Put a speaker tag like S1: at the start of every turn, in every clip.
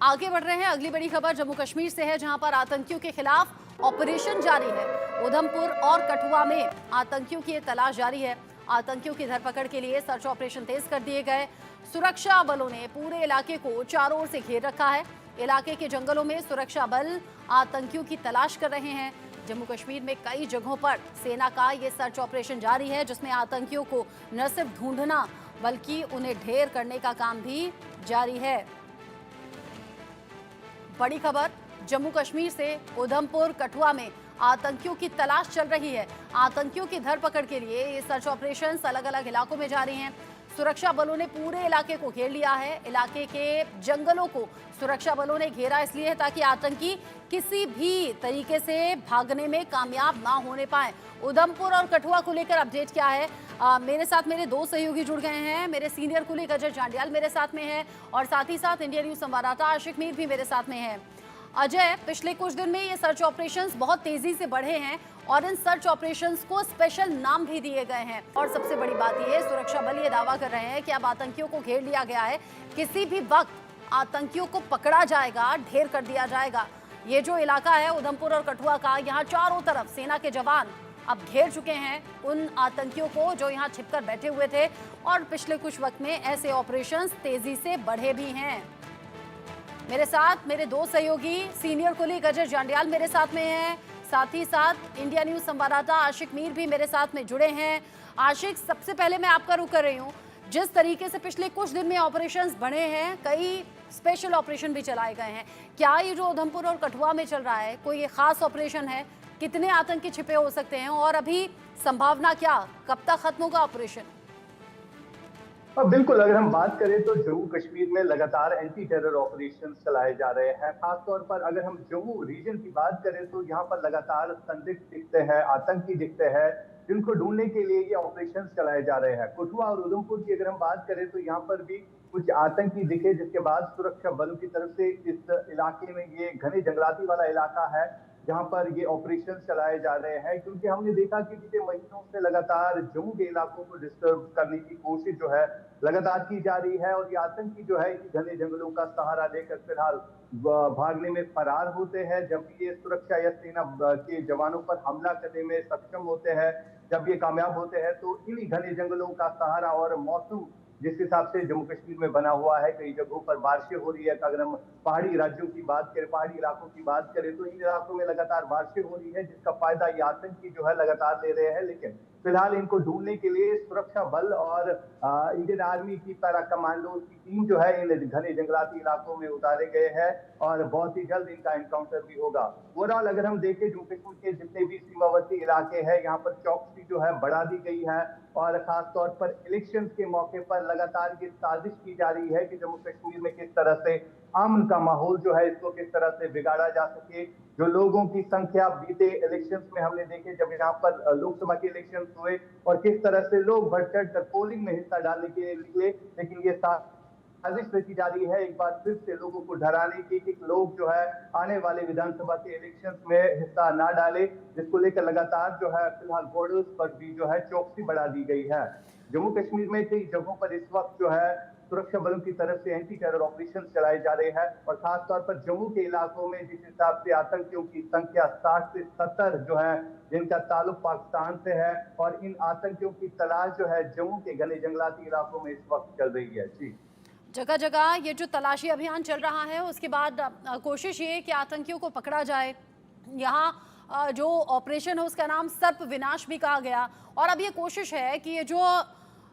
S1: आगे बढ़ रहे हैं। अगली बड़ी खबर जम्मू कश्मीर से है, जहां पर आतंकियों के खिलाफ ऑपरेशन जारी है। उधमपुर और कठुआ में आतंकियों की तलाश जारी है। आतंकियों की धरपकड़ के लिए सर्च ऑपरेशन तेज कर दिए गए। सुरक्षा बलों ने पूरे इलाके को चारों ओर से घेर रखा है। इलाके के जंगलों में सुरक्षा बल आतंकियों की तलाश कर रहे हैं। जम्मू कश्मीर में कई जगहों पर सेना का ये सर्च ऑपरेशन जारी है, जिसमें आतंकियों को न सिर्फ ढूंढना बल्कि उन्हें ढेर करने का काम भी जारी है। बड़ी खबर जम्मू कश्मीर से, उधमपुर कठुआ में आतंकियों की तलाश चल रही है। आतंकियों की धरपकड़ के लिए ये सर्च ऑपरेशन अलग अलग इलाकों में जारी हैं। सुरक्षा बलों ने पूरे इलाके को घेर लिया है। इलाके के जंगलों को सुरक्षा बलों ने घेरा इसलिए है ताकि आतंकी किसी भी तरीके से भागने में कामयाब ना होने पाए। उधमपुर और कठुआ को लेकर अपडेट क्या है, मेरे साथ मेरे दो सहयोगी जुड़ गए हैं। मेरे सीनियर कुलीग अजय जांडियाल मेरे साथ में है और साथ ही साथ इंडिया न्यूज संवाददाता आशिक मीर भी मेरे साथ में है। अजय, पिछले कुछ दिन में ये सर्च ऑपरेशंस बहुत तेजी से बढ़े हैं और इन सर्च ऑपरेशंस को स्पेशल नाम भी दिए गए हैं। और सबसे बड़ी बात यह है, सुरक्षा बल ये दावा कर रहे हैं कि अब आतंकियों को घेर लिया गया है। किसी भी वक्त आतंकियों को पकड़ा जाएगा, ढेर कर दिया जाएगा। ये जो इलाका है उधमपुर और कठुआ का, यहाँ चारों तरफ सेना के जवान अब घेर चुके हैं उन आतंकियों को जो यहाँ छिपकर बैठे हुए थे। और पिछले कुछ वक्त में ऐसे ऑपरेशंस तेजी से बढ़े भी हैं। मेरे साथ मेरे दो सहयोगी सीनियर कुलीग अजय जांडियाल मेरे साथ में हैं, साथ ही साथ इंडिया न्यूज संवाददाता आशिक मीर भी मेरे साथ में जुड़े हैं। आशिक, सबसे पहले मैं आपका रुख कर रही हूँ। जिस तरीके से पिछले कुछ दिन में ऑपरेशंस बढ़े हैं, कई स्पेशल ऑपरेशन भी चलाए गए हैं, क्या ये जो उधमपुर और कठुआ में चल रहा है कोई ये खास ऑपरेशन है? कितने आतंकी छिपे हो सकते हैं और अभी संभावना क्या, कब तक खत्म होगा ऑपरेशन?
S2: बिल्कुल, अगर हम बात करें तो जम्मू कश्मीर में लगातार एंटी टेरर ऑपरेशन चलाए जा रहे हैं। खासतौर पर अगर हम जम्मू रीजन की बात करें तो यहाँ पर लगातार संदिग्ध दिखते हैं, आतंकी दिखते हैं, जिनको ढूंढने के लिए ये ऑपरेशन चलाए जा रहे हैं। कठुआ और उधमपुर की अगर हम बात करें तो यहाँ पर भी कुछ आतंकी दिखे, जिसके बाद सुरक्षा बलों की तरफ से इस इलाके में, ये घने जंगलाती वाला इलाका है जहां पर ये ऑपरेशन चलाए जा रहे हैं, क्योंकि हमने देखा कि बीते महीनों से लगातार जम्मू के इलाकों को डिस्टर्ब करने की कोशिश जो है लगातार की जा रही है। और ये आतंकी जो है इन घने जंगलों का सहारा लेकर फिलहाल भागने में फरार होते हैं। जब ये सुरक्षा या सेना के जवानों पर हमला करने में सक्षम होते हैं, जब ये कामयाब होते हैं, तो इन्हीं घने जंगलों का सहारा और मौसम जिस हिसाब से जम्मू कश्मीर में बना हुआ है, कई जगहों पर बारिशें हो रही है। अगर हम पहाड़ी राज्यों की बात करें, पहाड़ी इलाकों की बात करें, तो इन इलाकों में लगातार बारिशें हो रही है, जिसका फायदा ये आतंकी जो है लगातार ले रहे हैं। लेकिन फिलहाल इनको ढूंढने के लिए सुरक्षा बल और इंडियन आर्मी की पैरा कमांडो की टीम जो है इन घने जंगलाती इलाकों में उतारे गए हैं और बहुत ही जल्द इनका एनकाउंटर भी होगा। ओवरऑल अगर हम देखें, जम्मू कश्मीर के जितने भी सीमावर्ती इलाके हैं, यहाँ पर चौकसी जो है बढ़ा दी गई है। और खासतौर पर इलेक्शन के मौके पर लगातार ये साजिश की जा रही है कि जम्मू कश्मीर में किस तरह से अमन का माहौल जो है इसको किस तरह से बिगाड़ा जा सके। जो लोगों की संख्या बीते इलेक्शंस में हमने देखे, जब यहाँ पर लोकसभा के इलेक्शन हुए और किस तरह से लोग बढ़ चढ़ कर पोलिंग में हिस्सा डालने के लिए निकले, लेकिन ये साजिश रची जा रही है एक बार फिर से लोगों को डराने की कि लोग जो है आने वाले विधानसभा के इलेक्शंस में हिस्सा ना डाले, जिसको लेकर लगातार जो है फिलहाल बॉर्डर्स पर भी जो है चौकसी बढ़ा दी गई है। जम्मू कश्मीर में कई जगहों पर इस वक्त जो है सुरक्षा बलों की तरफ से एंटी टेरर ऑपरेशन चलाए जा रहे हैं। और खासतौर पर जम्मू के इलाकों में जिस हिसाब से आतंकियों की संख्या 60 से 70 जो है, जिनका ताल्लुक पाकिस्तान से है, और इन आतंकियों की तलाश जो है जम्मू के घने जंगलाती इलाकों में इस वक्त चल रही है। जी,
S1: जगह जगह ये जो तलाशी अभियान चल रहा है, उसके बाद कोशिश ये कि आतंकियों को पकड़ा जाए। यहाँ जो ऑपरेशन है उसका नाम सर्प विनाश भी कहा गया। और अब ये कोशिश है कि ये जो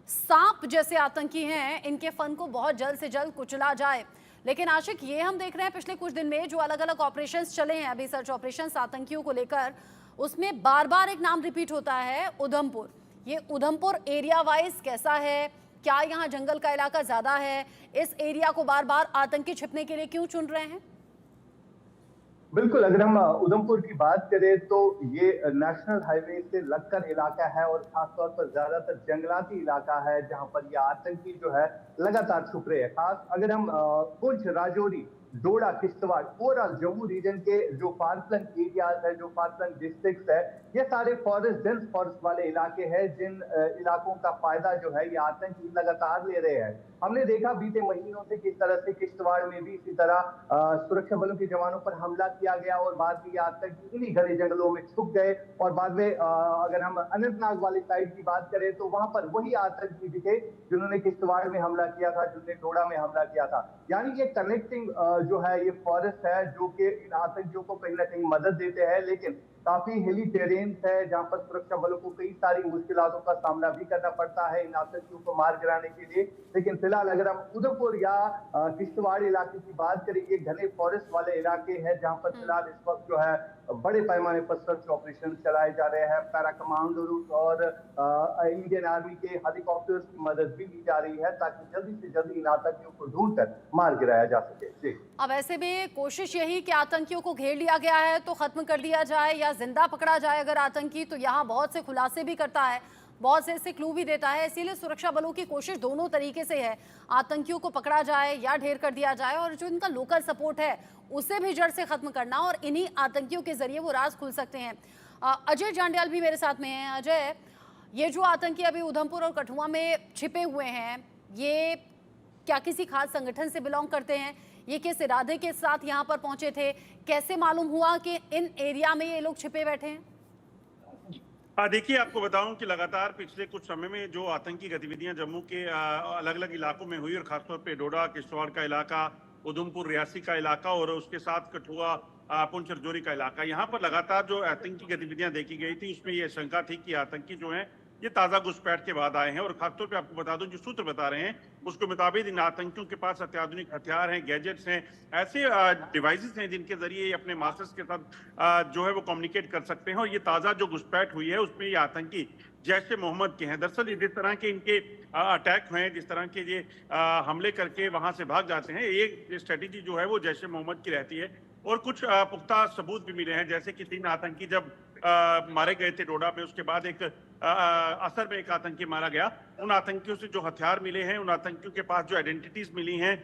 S1: सांप जैसे आतंकी हैं, इनके फन को बहुत जल्द से जल्द कुचला जाए। लेकिन आशिक, ये हम देख रहे हैं पिछले कुछ दिन में जो अलग अलग ऑपरेशंस चले हैं, अभी सर्च ऑपरेशंस आतंकियों को लेकर, उसमें बार बार एक नाम रिपीट होता है, उधमपुर। ये उधमपुर एरिया वाइज कैसा है? क्या यहाँ जंगल का इलाका ज्यादा है? इस एरिया को बार बार आतंकी छिपने के लिए क्यों चुन रहे हैं?
S2: बिल्कुल, अगर हम उधमपुर की बात करें तो ये नेशनल हाईवे से लगकर इलाका है और खासतौर पर ज्यादातर जंगलाती इलाका है, जहां पर ये आतंकी जो है लगातार छुप रहे हैं। खास अगर हम पुंछ राजौरी डोडा, किश्तवाड़, ओवरऑल जम्मू रीजन के जो फारफ्लंग एरियाज है, जो फारफ्लंग डिस्ट्रिक्ट्स है, ये सारे फॉरेस्ट, डेंस फॉरेस्ट वाले इलाके हैं, जिन इलाकों का फायदा जो है ये आतंकी लगातार ले रहे हैं। हमने देखा बीते महीनों से किस तरह से किश्तवाड़ में भी इसी तरह सुरक्षा बलों के जवानों पर हमला किया गया और बाद में ये आतंकी इन्हीं घने जंगलों में छुप गए। और बाद में अगर हम अनंतनाग वाली साइड की बात करें तो वहां पर वही आतंकी दिखे जिन्होंने किश्तवाड़ में हमला किया था, जिन्होंने डोडा में हमला किया था। यानी ये कनेक्टिंग जो है ये फॉरेस्ट है जो कि इन आतंकियों को कहीं ना कहीं मदद देते हैं, लेकिन काफी हिली टेरेन है जहां पर सुरक्षा बलों को कई सारी मुश्किलों का सामना भी करना पड़ता है इन आतंकियों को मार गिराने के लिए। लेकिन फिलहाल अगर हम उधमपुर या किश्तवाड़ इलाके की बात करें, ये घने फॉरेस्ट वाले इलाके हैं जहां पर फिलहाल इस वक्त जो है बड़े पैमाने पर सर्च ऑपरेशन चलाए जा रहे हैं। पैरा कमांडोज और इंडियन आर्मी के हेलीकॉप्टर्स की मदद भी ली जा रही है ताकि जल्दी से जल्दी इन आतंकियों को ढूंढकर मार गिराया जा सके। जी,
S1: अब ऐसे में कोशिश यही कि आतंकियों को घेर लिया गया है तो खत्म कर दिया जाए या जिंदा पकड़ा जाए अगर आतंकी, तो यहाँ बहुत से खुलासे भी करता है, बहुत से ऐसे क्लू भी देता है। इसीलिए सुरक्षा बलों की कोशिश दोनों तरीके से है, आतंकियों को पकड़ा जाए या ढेर कर दिया जाए, और जो इनका लोकल सपोर्ट है उसे भी जड़ से खत्म करना, और इन्हीं आतंकियों के जरिए वो राज खुल सकते हैं। अजय जांडियाल भी मेरे साथ में हैं। अजय, ये जो आतंकी अभी उधमपुर और कठुआ में छिपे हुए हैं, ये क्या किसी खास संगठन से बिलोंग करते हैं? ये किस इरादे के साथ यहाँ पर पहुंचे थे? कैसे मालूम हुआ कि इन एरिया में ये लोग छिपे बैठे हैं?
S3: देखिए, आपको बताऊं कि लगातार पिछले कुछ समय में जो आतंकी गतिविधियां जम्मू के अलग अलग इलाकों में हुई, और खासतौर पे डोडा, किश्तवाड़ का इलाका, उधमपुर, रियासी का इलाका और उसके साथ कठुआ, पुंछ रजौरी का इलाका, यहाँ पर लगातार जो आतंकी गतिविधियां देखी गई थी उसमें यह शंका थी कि आतंकी जो हैं ये ताजा घुसपैठ के बाद आए हैं। और खासतौर पे आपको बता दूं, जो सूत्र बता रहे हैं उसके मुताबिक इन आतंकियों के पास अत्याधुनिक हथियार हैं, गैजेट्स हैं, ऐसे डिवाइसेस हैं जिनके जरिए ये अपने मास्टर्स के साथ जो है वो कम्युनिकेट कर सकते हैं। और ये ताजा जो घुसपैठ हुई है उसमें ये आतंकी जैश ए मोहम्मद के हैं। दरअसल जिस तरह के इनके अटैक हुए हैं, जिस तरह के ये हमले करके वहां से भाग जाते हैं, ये स्ट्रेटेजी जो है वो जैश ए मोहम्मद की रहती है। और कुछ पुख्ता सबूत भी मिले हैं, जैसे कि 3 आतंकी जब मारे गए थे डोडा में, उसके बाद एक असर में एक आतंकी मारा गया। उन आतंकियों से जो हथियार मिले हैं, उन आतंकियों के पास जो आइडेंटिटीज मिली हैं,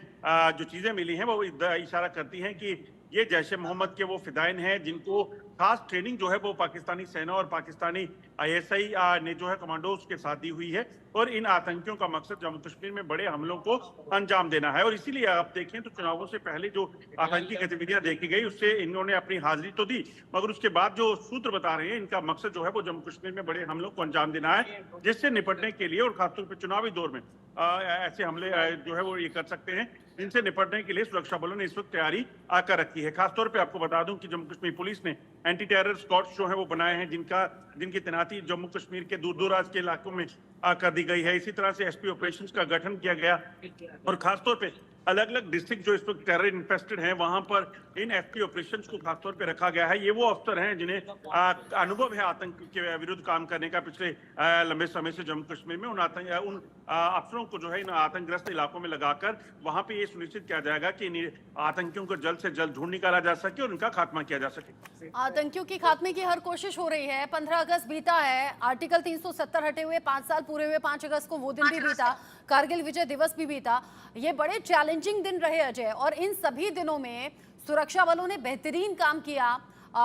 S3: जो चीजें मिली हैं, वो इशारा करती हैं कि ये जैश ए मोहम्मद के वो फिदाइन हैं जिनको खास ट्रेनिंग जो है वो पाकिस्तानी सेना और पाकिस्तानी आईएसआई ने जो है कमांडोज के साथ दी हुई है। और इन आतंकियों का मकसद जम्मू कश्मीर में बड़े हमलों को अंजाम देना है। और इसीलिए आप देखें तो चुनावों से पहले जो आतंकी गतिविधियां देखी गई उससे इन्होंने अपनी हाजिरी तो दी, मगर उसके बाद जो सूत्र बता रहे हैं इनका मकसद जो है वो जम्मू कश्मीर में बड़े हमलों को अंजाम देना है, जिससे निपटने के लिए और खासतौर पर चुनावी दौर में ऐसे हमले जो है वो ये कर सकते हैं, जिनसे निपटने के लिए सुरक्षा बलों ने इस वक्त तैयारी कर रखी है। खासतौर पे आपको बता दूं कि जम्मू कश्मीर पुलिस ने एंटी टेरर स्क्वाड्स जो है वो बनाए हैं, जिनकी तैनाती जम्मू कश्मीर के दूर दराज के इलाकों में कर दी गई है। इसी तरह से एसपी ऑपरेशंस का गठन किया गया, और खासतौर पे अलग अलग डिस्ट्रिक्ट जो इस वक्त टेरर इन्फेस्टेड हैं वहां पर इन एसपी ऑपरेशंस को खासतौर पे रखा गया है। ये वो अफसर हैं जिन्हें अनुभव है आतंक के विरुद्ध काम करने का पिछले लंबे समय से जम्मू कश्मीर में। उन अफसरों को जो है इन आतंकग्रस्त इलाकों में लगाकर वहां पे ये सुनिश्चित किया जाएगा कि इन आतंकियों को जल्द से जल्द ढूंढ निकाला जा सके और उनका खात्मा किया जा सके।
S1: आतंकियों की खात्मे की हर कोशिश हो रही है। 15 अगस्त बीता है, आर्टिकल 370 हटे हुए 5 साल पूरे हुए। 5 अगस्त को वो दिन भी बीता, कारगिल विजय दिवस भी बीता। ये बड़े चैलेंजिंग दिन रहे अजय, और इन सभी दिनों में सुरक्षा बलों ने बेहतरीन काम किया,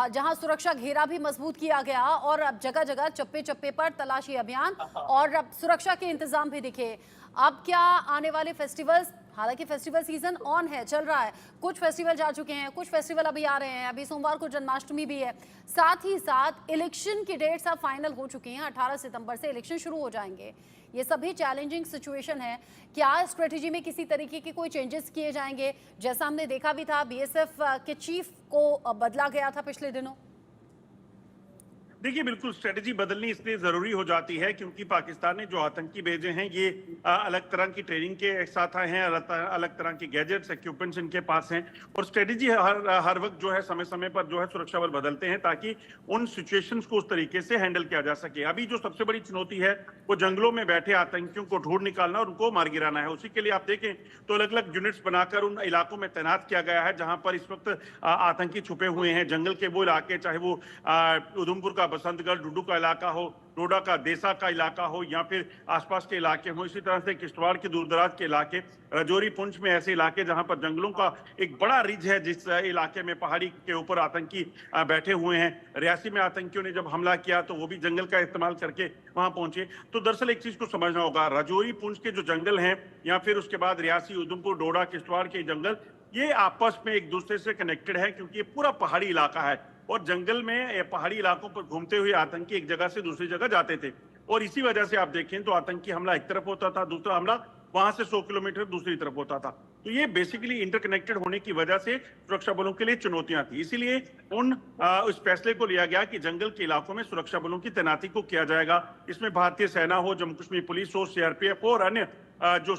S1: जहां सुरक्षा घेरा भी मजबूत किया गया, और अब जगह जगह चप्पे चप्पे पर तलाशी अभियान और अब सुरक्षा के इंतजाम भी दिखे। अब क्या आने वाले फेस्टिवल्स, हालांकि फेस्टिवल सीजन ऑन है, चल रहा है, कुछ फेस्टिवल जा चुके हैं, कुछ फेस्टिवल अभी आ रहे हैं, अभी सोमवार को जन्माष्टमी भी है, साथ ही साथ इलेक्शन की डेट्स अब फाइनल हो चुकी हैं, 18 सितंबर से इलेक्शन शुरू हो जाएंगे। ये सभी चैलेंजिंग सिचुएशन है। क्या स्ट्रेटेजी में किसी तरीके के कोई चेंजेस किए जाएंगे? जैसा हमने देखा भी था, बीएसएफ के चीफ को बदला गया था पिछले दिनों।
S3: देखिए, बिल्कुल स्ट्रेटेजी बदलनी इसलिए जरूरी हो जाती है क्योंकि पाकिस्तान ने जो आतंकी भेजे हैं ये अलग तरह की ट्रेनिंग के साथ आए हैं, अलग तरह के गैजेट्स, इक्विपमेंट्स इनके पास हैं, और स्ट्रेटेजी हर वक्त जो है समय समय पर जो है सुरक्षा बल बदलते हैं ताकि उन सिचुएशंस को उस तरीके से हैंडल किया जा सके। अभी जो सबसे बड़ी चुनौती है वो जंगलों में बैठे आतंकियों को ढूंढ निकालना और उनको मार गिराना है। उसी के लिए आप देखें तो अलग अलग यूनिट्स बनाकर उन इलाकों में तैनात किया गया है जहां पर इस वक्त आतंकी छुपे हुए हैं। जंगल के वो इलाके, चाहे वो उधमपुर का बसंतगढ़ डुडू का इलाका हो, डोडा का देसा का इलाका हो, या फिर आसपास के इलाके हो, इसी तरह से किश्तवाड़ के दूरदराज के इलाके, राजौरी पुंछ में ऐसे इलाके जहां पर जंगलों का एक बड़ा रिज है, जिस इलाके में पहाड़ी के ऊपर आतंकी बैठे हुए हैं। रियासी में आतंकियों ने जब हमला किया तो वो भी जंगल का इस्तेमाल करके वहां पहुंचे। तो दरअसल एक चीज को समझना होगा, राजौरी पुंछ के जो जंगल हैं या फिर उसके बाद रियासी, उधमपुर, डोडा, किश्तवाड़ के जंगल, ये आपस में एक दूसरे से कनेक्टेड है, क्योंकि ये पूरा पहाड़ी इलाका है और जंगल में पहाड़ी इलाकों पर घूमते हुए आतंकी एक जगह से दूसरी जगह जाते थे। और इसी वजह से आप देखें तो आतंकी हमला एक तरफ होता था, दूसरा हमला वहां से 100 किलोमीटर दूसरी तरफ होता था। तो ये बेसिकली इंटरकनेक्टेड होने की वजह से सुरक्षा बलों के लिए चुनौतियां थी। इसीलिए उस फैसले को लिया गया कि जंगल के इलाकों में सुरक्षा बलों की तैनाती को किया जाएगा। इसमें भारतीय सेना हो, जम्मू कश्मीर पुलिस हो, सीआरपीएफ और अन्य जो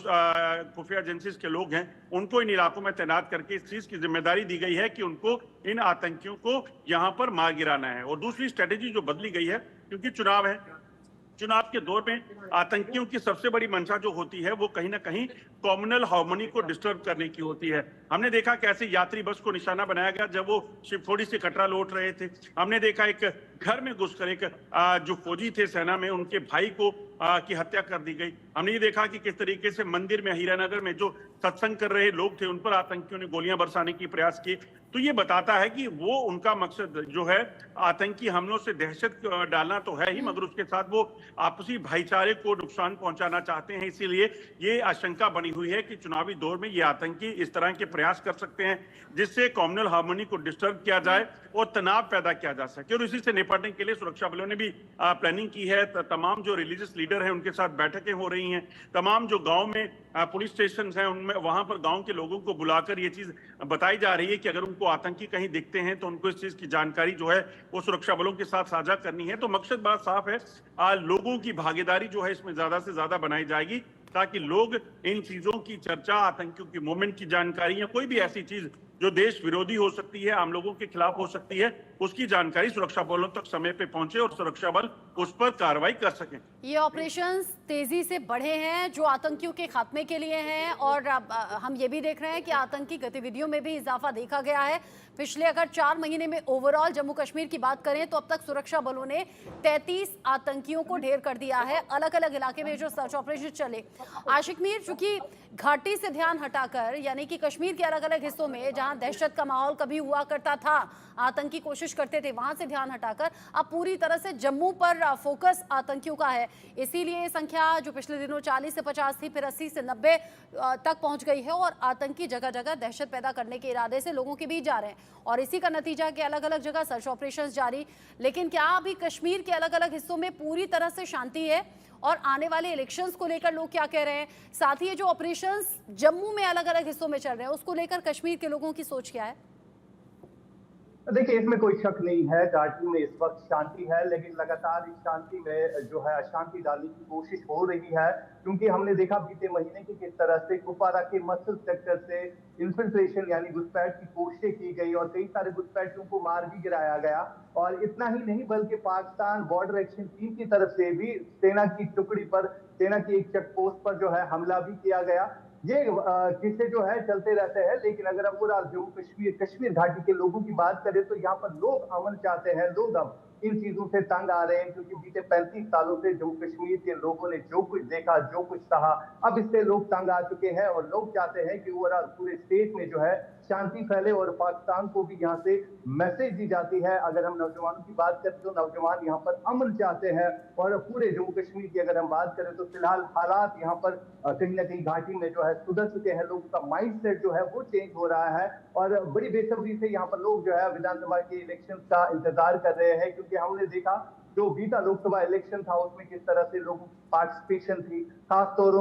S3: खुफिया एजेंसीज के लोग हैं, उनको इन इलाकों में तैनात करके इस चीज की जिम्मेदारी दी गई है कि उनको इन आतंकियों को यहाँ पर मार गिराना है। और दूसरी स्ट्रेटेजी जो बदली गई है, क्योंकि चुनाव है, चुनाव के दौर में आतंकियों की सबसे बड़ी मंशा जो होती है वो कहीं ना कहीं कॉम्युनल हार्मोनी को डिस्टर्ब करने की होती है। हमने देखा कैसे यात्री बस को निशाना बनाया गया जब वो शिवखोड़ी से कटरा लौट रहे थे। हमने देखा एक घर में घुसकर एक जो फौजी थे सेना में, उनके भाई को की हत्या कर दी गई। हमने ये देखा कि किस तरीके से मंदिर में, हीरानगर में जो सत्संग कर रहे लोग थे उन पर आतंकियों ने गोलियां बरसाने की प्रयास किए। तो ये बताता है कि वो उनका मकसद जो है आतंकी हमलों से दहशत डालना तो है ही, मगर उसके साथ वो आपसी भाईचारे को नुकसान पहुंचाना चाहते हैं। इसीलिए ये आशंका बनी हुई है कि चुनावी दौर में ये आतंकी इस तरह के प्रयास कर सकते हैं जिससे कॉम्युनल हार्मोनी को डिस्टर्ब किया जाए और तनाव पैदा किया जा सके। और इसी से निपटने के लिए सुरक्षा बलों ने भी प्लानिंग की है। तमाम जो रिलीजियस लीडर हैं उनके साथ बैठकें हो रही हैं। तमाम जो गांव में पुलिस स्टेशन हैं उनमें, वहां पर गांव के लोगों को बुलाकर ये चीज बताई जा रही है कि अगर उनको आतंकी कहीं दिखते हैं तो उनको इस चीज की जानकारी जो है वो सुरक्षा बलों के साथ साझा करनी है। तो मकसद बड़ा साफ है, लोगों की भागीदारी जो है इसमें ज्यादा से ज्यादा बनाई जाएगी ताकि लोग इन चीजों की चर्चा, आतंकियों की मूवमेंट की जानकारी या कोई भी ऐसी चीज जो देश विरोधी हो सकती है, आम लोगों के खिलाफ हो सकती है, उसकी जानकारी सुरक्षा बलों तक समय पे पहुंचे और सुरक्षा बल उस पर कार्रवाई कर सकें।
S1: ये ऑपरेशंस तेजी से बढ़े हैं जो आतंकियों के खात्मे के लिए हैं, और हम ये भी देख रहे हैं कि आतंकी गतिविधियों में भी इजाफा देखा गया है। पिछले अगर 4 महीने में ओवरऑल जम्मू कश्मीर की बात करें तो अब तक सुरक्षा बलों ने 33 आतंकियों को ढेर कर दिया है, अलग अलग इलाके में जो सर्च ऑपरेशन चले। आशिक मीर, चूंकि घाटी से ध्यान हटाकर, यानी कि कश्मीर के अलग अलग हिस्सों में जहां दहशत का माहौल कभी हुआ करता था, आतंकी कोशिश करते थे, वहां से ध्यान हटाकर अब पूरी तरह से जम्मू पर फोकस आतंकियों का है। इसीलिए संख्या जो पिछले दिनों 40 से 50 थी, फिर 80 से 90 तक पहुंच गई है और आतंकी जगह जगह दहशत पैदा करने के इरादे से लोगों के बीच जा रहे हैं और इसी का नतीजा कि अलग अलग जगह सर्च ऑपरेशन जारी। लेकिन क्या अभी कश्मीर के अलग अलग हिस्सों में पूरी तरह से शांति है? और आने वाले इलेक्शंस को लेकर लोग क्या कह रहे हैं? साथ ही ये जो ऑपरेशंस जम्मू में अलग अलग हिस्सों में चल रहे हैं उसको लेकर कश्मीर के लोगों की सोच क्या है?
S2: देखिए, इसमें कोई शक नहीं है, घाटी में इस वक्त शांति है, लेकिन लगातार इस शांति में जो है अशांति डालने की कोशिश हो रही है। क्योंकि हमने देखा बीते महीने की किस तरह से कुपवारा के मसल सेक्टर से इन्फिल्ट्रेशन यानी घुसपैठ की कोशिशें की गई और कई सारे घुसपैठियों को मार भी गिराया गया। और इतना ही नहीं बल्कि पाकिस्तान बॉर्डर एक्शन टीम की तरफ से भी सेना की टुकड़ी पर, सेना की एक चेक पोस्ट पर जो है हमला भी किया गया। ये किस्से जो है चलते रहते हैं, लेकिन अगर हम पूरा जम्मू कश्मीर घाटी के लोगों की बात करें तो यहाँ पर लोग अमन चाहते हैं। लोग अब इन चीजों से तंग आ रहे हैं क्योंकि बीते 35 सालों से जम्मू कश्मीर के लोगों ने जो कुछ देखा, जो कुछ सहा, अब इससे लोग तंग आ चुके हैं और लोग चाहते हैं कि ओवरऑल पूरे स्टेट में जो है शांति फैले और पाकिस्तान को भी यहाँ से मैसेज दी जाती है। अगर हम नौजवानों की बात करें तो नौजवान यहाँ पर अमन चाहते हैं और पूरे जम्मू कश्मीर की अगर हम बात करें तो फिलहाल हालात यहाँ पर कहीं ना कहीं घाटी में जो है सुधर चुके हैं। लोगों का माइंडसेट जो है वो चेंज हो रहा है और बड़ी बेसब्री से यहाँ पर लोग जो है विधानसभा के इलेक्शन का इंतजार कर रहे हैं। क्योंकि हमने देखा जो बीता लोकसभा इलेक्शन था उसमें किस तरह से लोगों की पार्टिसिपेशन थी, खासतौर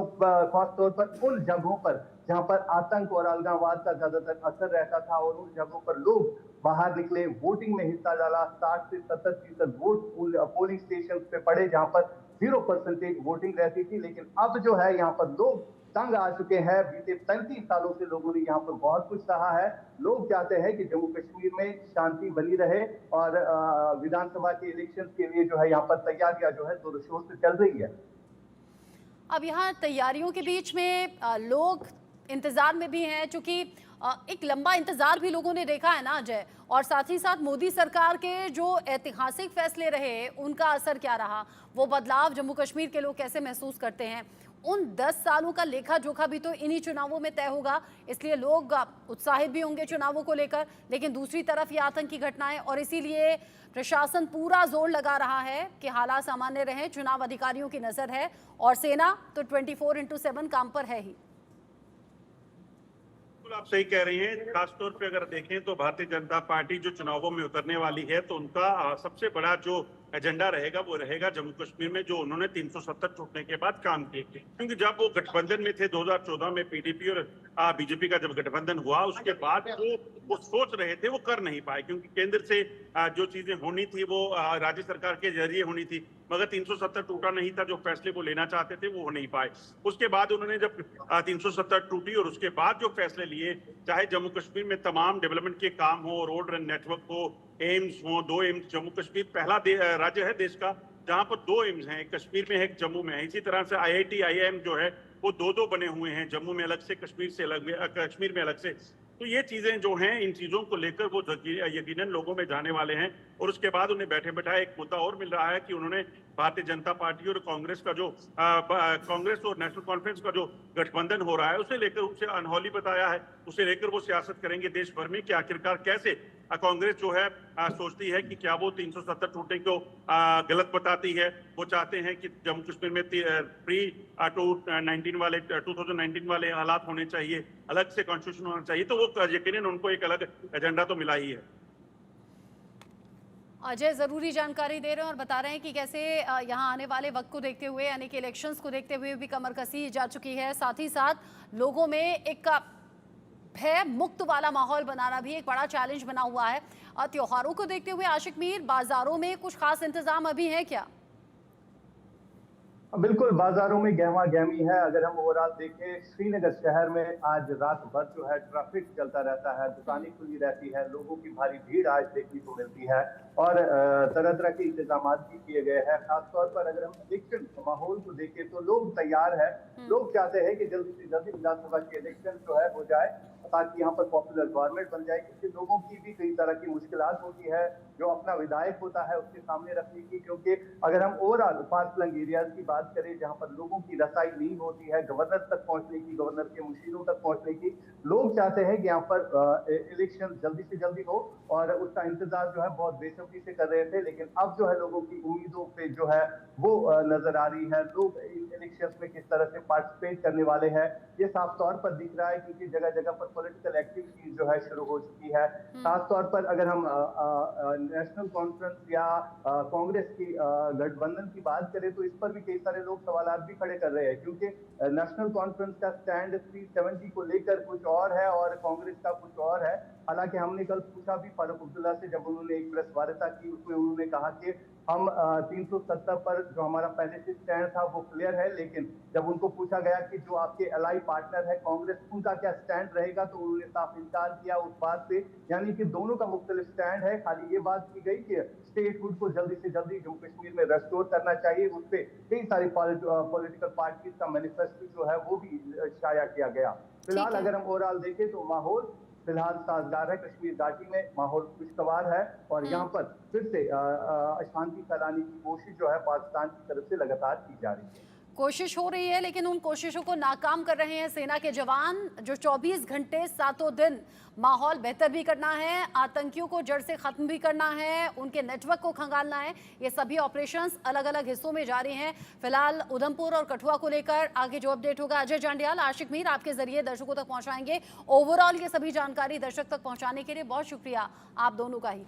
S2: पर उन जगहों पर जहां पर आतंक और अलगाववाद का ज्यादातर असर रहता था और उन जगहों पर लोग बाहर निकले, वोटिंग में हिस्सा डाला। 60 से 70% वोट पोलिंग स्टेशन पे पड़े जहां पर 0% वोटिंग रहती थी। लेकिन अब जो है यहाँ पर लोग तंग आ चुके हैं। बीते 35 सालों से लोगों ने यहाँ पर बहुत कुछ सहा है। लोग चाहते हैं कि जम्मू कश्मीर में शांति बनी रहे और विधानसभा के इलेक्शन के लिए जो है यहाँ पर तैयारियां जो है जोरों शोर से चल रही है।
S1: अब यहाँ तैयारियों के बीच में लोग इंतजार में भी हैं, चूंकि एक लंबा इंतजार भी लोगों ने देखा है ना अजय, और साथ ही साथ मोदी सरकार के जो ऐतिहासिक फैसले रहे उनका असर क्या रहा, वो बदलाव जम्मू कश्मीर के लोग कैसे महसूस करते हैं, उन 10 सालों का लेखा जोखा भी तो इन्हीं चुनावों में तय होगा। इसलिए लोग उत्साहित भी होंगे चुनावों को लेकर, लेकिन दूसरी तरफ ये आतंकी घटनाएं, और इसीलिए प्रशासन पूरा जोर लगा रहा है कि हालात सामान्य रहें, चुनाव अधिकारियों की नजर है, और सेना तो 24/7 काम पर है ही।
S3: आप सही कह रही हैं। खासतौर पे अगर देखें तो भारतीय जनता पार्टी जो चुनावों में उतरने वाली है, तो उनका सबसे बड़ा जो एजेंडा रहेगा वो रहेगा जम्मू कश्मीर में जो उन्होंने 370 टूटने के बाद काम किए। क्योंकि जब वो गठबंधन में थे 2014 में पीडीपी और बीजेपी का जब गठबंधन हुआ, उसके बाद जो वो सोच रहे थे वो कर नहीं पाए, क्योंकि केंद्र से जो चीजें होनी थी वो राज्य सरकार के जरिए होनी थी, मगर 370 टूटा नहीं था। जो फैसले वो लेना चाहते थे वो हो नहीं पाए। उसके बाद उन्होंने जब 370 टूटी और उसके बाद जो फैसले लिए, चाहे जम्मू कश्मीर में तमाम डेवलपमेंट के काम हो, रोड नेटवर्क हो, एम्स हो, 2 एम्स, जम्मू कश्मीर पहला राज्य है देश का जहां पर 2 एम्स हैं, एक कश्मीर में है एक जम्मू में है। इसी तरह से IIT IIM जो है वो 2 बने हुए हैं, जम्मू में अलग से, कश्मीर से अलग, कश्मीर में अलग से। तो ये चीजें जो हैं, इन चीजों को लेकर वो यकीनन लोगों में जाने वाले हैं। और उसके बाद उन्हें बैठे बैठाए एक मुद्दा और मिल रहा है कि उन्होंने भारतीय जनता पार्टी और कांग्रेस का जो कांग्रेस और नेशनल कॉन्फ्रेंस का जो गठबंधन हो रहा है उसे लेकर उसे अनहोनी बताया है। उसे लेकर वो सियासत करेंगे देश भर में कि आखिरकार कैसे कांग्रेस जो है सोचती है कि क्या वो 370 टूटने को गलत बताती है। वो चाहते हैं कि जम्मू कश्मीर में प्री 2019 वाले हालात होने चाहिए, अलग से कॉन्स्टिट्यूशन होना चाहिए। तो वो यकीनन उनको एक अलग एजेंडा तो मिला ही है।
S1: अजय जरूरी जानकारी दे रहे हैं और बता रहे हैं कि कैसे यहाँ आने वाले वक्त को देखते हुए, यानी कि इलेक्शंस को देखते हुए भी कमर कसी जा चुकी है। साथ ही साथ लोगों में एक भय मुक्त वाला माहौल बनाना भी एक बड़ा चैलेंज बना हुआ है। त्योहारों को देखते हुए आशिक मीर, बाजारों में कुछ खास इंतजाम अभी है क्या?
S2: बिल्कुल, बाजारों में गहमा गहमी है। अगर हम ओवरऑल देखें, श्रीनगर शहर में आज रात भर जो है ट्रैफिक चलता रहता है, दुकानें खुली रहती है, लोगों की भारी भीड़ आज देखने को मिलती है, और तरह तरह के इंतजाम भी किए गए हैं। खासतौर पर अगर हम इलेक्शन माहौल को देखें तो लोग तैयार है, लोग चाहते हैं कि जल्दी से जल्दी विधानसभा के इलेक्शन जो है हो जाए, ताकि यहाँ पर पॉपुलर गवर्नमेंट बन जाए। क्योंकि लोगों की भी कई तरह की मुश्किलात होती है जो अपना विधायक होता है उसके सामने रखने की। क्योंकि अगर हम ओवरऑल फार फ्लंग एरियाज की बात करें जहाँ पर लोगों की रसाई नहीं होती है गवर्नर तक पहुंचने की, गवर्नर के मुशीरों तक पहुंचने की, लोग चाहते हैं कि यहाँ पर इलेक्शन जल्दी से जल्दी हो, और उसका इंतजार जो है बहुत बेसब्री से कर रहे थे। लेकिन अब जो है लोगों की उम्मीदों पे जो है वो नजर आ रही है। लोग इलेक्शन में किस तरह से पार्टिसिपेट करने वाले हैं ये साफ तौर पर दिख रहा है, क्योंकि जगह जगह पर पॉलिटिकल एक्टिविटीज जो है शुरू हो चुकी है। खास तौर पर अगर हम नेशनल कॉन्फ्रेंस या कांग्रेस की गठबंधन की बात करें तो इस पर भी कई सारे लोग सवाल भी खड़े कर रहे हैं, क्योंकि नेशनल कॉन्फ्रेंस का स्टैंड 370 को लेकर कुछ और है और कांग्रेस का कुछ और है। हालांकि हमने कल पूछा भी फारूक अब्दुल्ला से, जब उन्होंने एक प्रेस वार्ता की, उसमें उन्होंने कहा कि हम 370 पर जो हमारा पहले से स्टैंड था वो क्लियर है। लेकिन जब उनको पूछा गया कि जो आपके एलाई पार्टनर है कांग्रेस, उनका क्या स्टैंड रहेगा, तो उन्होंने साफ इनकार किया उस बात से। यानी कि दोनों का मुख्तलिफ स्टैंड है। खाली ये बात की गई कि स्टेटहुड को जल्दी से जल्दी जम्मू कश्मीर में रेस्टोर करना चाहिए, उस पर कई सारी पॉलिटिकल पार्टीज का मैनिफेस्टो जो है वो भी शाया किया गया। फिलहाल अगर हम ओवरऑल देखें तो माहौल फिलहाल साजगार है, कश्मीर घाटी में माहौल खुशगवार है, और यहाँ पर फिर से अशांति फैलाने की कोशिश जो है पाकिस्तान की तरफ से लगातार की जा रही है।
S1: कोशिश हो रही है, लेकिन उन कोशिशों को नाकाम कर रहे हैं सेना के जवान, जो 24 घंटे सातों दिन माहौल बेहतर भी करना है, आतंकियों को जड़ से खत्म भी करना है, उनके नेटवर्क को खंगालना है। ये सभी ऑपरेशंस अलग अलग हिस्सों में जारी हैं। फिलहाल उधमपुर और कठुआ को लेकर आगे जो अपडेट होगा अजय जांडियाल, आशिक मीर आपके जरिए दर्शकों तक पहुंचाएंगे। ओवरऑल ये सभी जानकारी दर्शक तक पहुंचाने के लिए बहुत शुक्रिया आप दोनों का ही।